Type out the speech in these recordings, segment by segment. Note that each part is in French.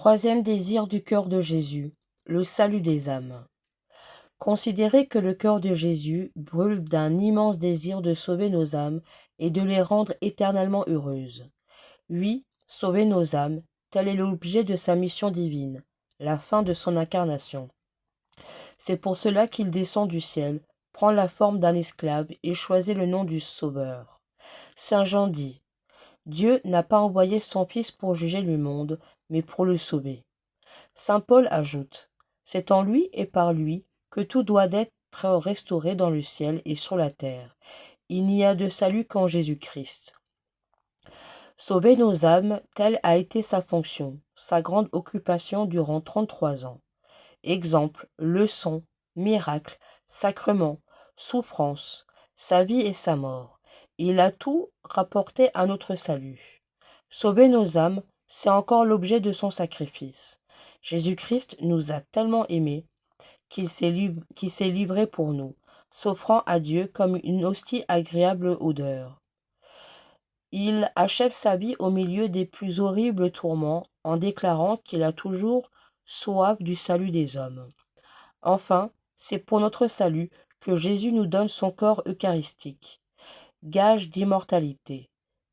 Troisième désir du cœur de Jésus, le salut des âmes. Considérez que le cœur de Jésus brûle d'un immense désir de sauver nos âmes et de les rendre éternellement heureuses. Oui, sauver nos âmes, tel est l'objet de sa mission divine, la fin de son incarnation. C'est pour cela qu'il descend du ciel, prend la forme d'un esclave et choisit le nom du Sauveur. Saint Jean dit, Dieu n'a pas envoyé son Fils pour juger le monde, mais pour le sauver. Saint Paul ajoute, c'est en lui et par lui que tout doit être restauré dans le ciel et sur la terre. Il n'y a de salut qu'en Jésus-Christ. Sauver nos âmes, telle a été sa fonction, sa grande occupation durant 33 ans. Exemple, leçon, miracle, sacrement, souffrance, sa vie et sa mort. Il a tout rapporté à notre salut. Sauver nos âmes, c'est encore l'objet de son sacrifice. Jésus-Christ nous a tellement aimés qu'il s'est livré pour nous, s'offrant à Dieu comme une hostie agréable odeur. Il achève sa vie au milieu des plus horribles tourments en déclarant qu'il a toujours soif du salut des hommes. Enfin, c'est pour notre salut que Jésus nous donne son corps eucharistique, gage d'immortalité,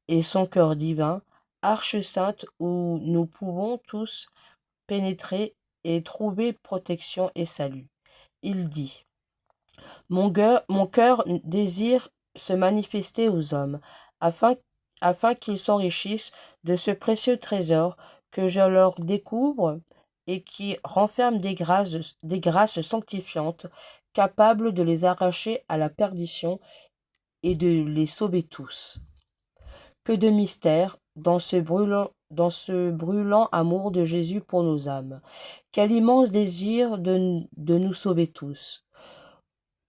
et son cœur divin, arche sainte où nous pouvons tous pénétrer et trouver protection et salut. Il dit, mon cœur désire se manifester aux hommes, afin qu'ils s'enrichissent de ce précieux trésor que je leur découvre et qui renferme des grâces sanctifiantes, capables de les arracher à la perdition et de les sauver tous. Que de mystère dans ce brûlant amour de Jésus pour nos âmes. Quel immense désir de nous sauver tous.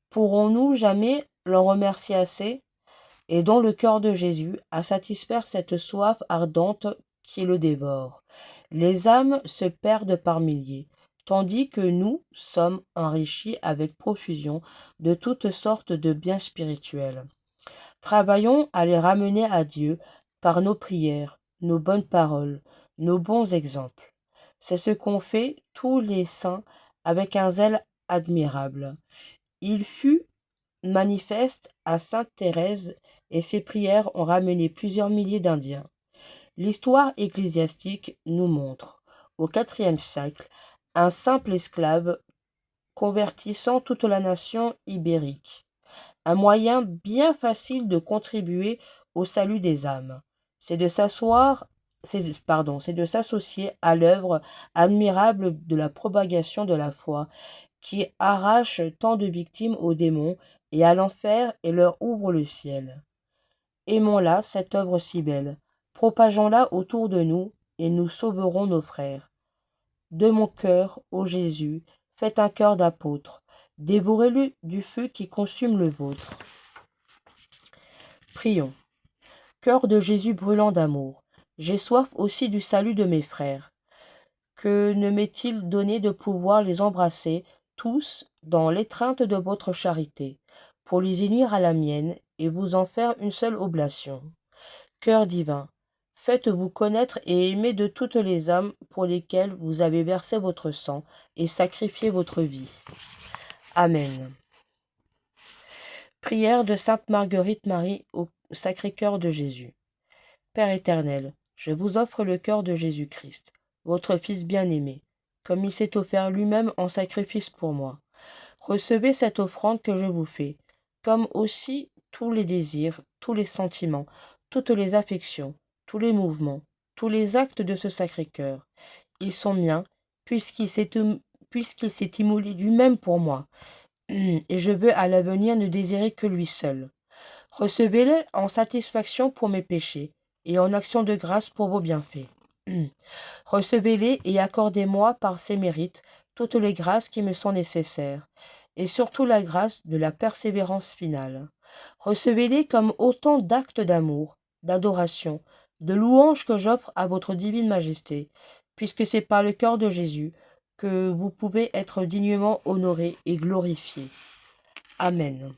Pourrons-nous jamais l'en remercier assez? Et dans le cœur de Jésus à satisfaire cette soif ardente qui le dévore. Les âmes se perdent par milliers, tandis que nous sommes enrichis avec profusion de toutes sortes de biens spirituels. Travaillons à les ramener à Dieu par nos prières, nos bonnes paroles, nos bons exemples. C'est ce qu'ont fait tous les saints avec un zèle admirable. Il fut manifeste à sainte Thérèse et ses prières ont ramené plusieurs milliers d'Indiens. L'histoire ecclésiastique nous montre, au IVe siècle, un simple esclave convertissant toute la nation ibérique. Un moyen bien facile de contribuer au salut des âmes, c'est de s'associer à l'œuvre admirable de la propagation de la foi, qui arrache tant de victimes aux démons et à l'enfer et leur ouvre le ciel. Aimons-la, cette œuvre si belle, propageons-la autour de nous, et nous sauverons nos frères. De mon cœur, ô Jésus, faites un cœur d'apôtre, dévorez-le du feu qui consume le vôtre. Prions. Cœur de Jésus brûlant d'amour, j'ai soif aussi du salut de mes frères. Que ne m'est-il donné de pouvoir les embrasser, tous, dans l'étreinte de votre charité, pour les unir à la mienne et vous en faire une seule oblation. Cœur divin, faites-vous connaître et aimer de toutes les âmes pour lesquelles vous avez versé votre sang et sacrifié votre vie. Amen. Prière de Sainte Marguerite Marie au Sacré-Cœur de Jésus. Père éternel, je vous offre le cœur de Jésus-Christ, votre Fils bien-aimé, comme il s'est offert lui-même en sacrifice pour moi. Recevez cette offrande que je vous fais, comme aussi tous les désirs, tous les sentiments, toutes les affections, tous les mouvements, tous les actes de ce Sacré-Cœur. Ils sont miens, puisqu'il s'est immolé lui-même pour moi, et je veux à l'avenir ne désirer que lui seul. Recevez-le en satisfaction pour mes péchés, et en action de grâce pour vos bienfaits. Recevez-les et accordez-moi par ses mérites toutes les grâces qui me sont nécessaires, et surtout la grâce de la persévérance finale. Recevez-les comme autant d'actes d'amour, d'adoration, de louanges que j'offre à votre divine majesté, puisque c'est par le cœur de Jésus que vous pouvez être dignement honoré et glorifié. Amen.